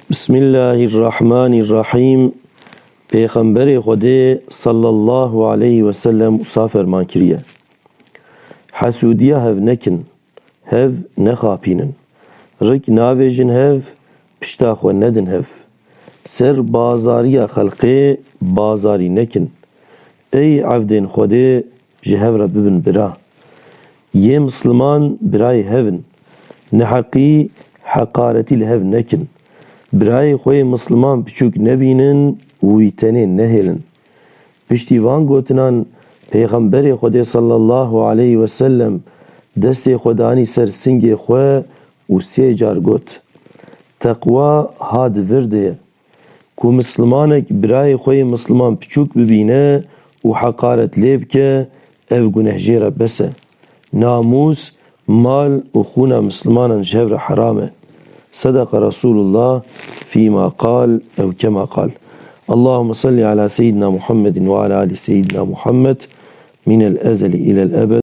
Bismillahirrahmanirrahim. Peyğəmbəri Xudê sallallahu aleyhi ve sellem usa ferman kiriye. Hasudiya hev nekin, hev nexapînin. Rik navêjin hev, pişta xwe nedin hev. Ser bazariya xelqê bazarî nekin. Ey evdên Xwedê ji hev re bibin bira. Yê Müslüman birayê hevin. Neheqî heqaretî li hev nekin. Birayê xwe Müslüman piçûk nebînin û wî tenê nehêlin. Piştî van gotinan Peyğəmberê Xwedê sallallahu aleyhi ve sellem destê xwe danî ser singê xwe û sê car got: Teqwa ha di virdê ye. Ku Müslümanek birayê xwe Müslüman piçûk bibîne û heqaret lê bike, ev gunehjê re bes e. Namûs, mal û xûna Müslümanan ji hev re heram e. Sadaka Resulullah fîmâ qal ev kemâ qal. Allahümme salli ala seyyidina Muhammedin ve ala ali seyyidina Muhammed minel ezeli ilel ebed.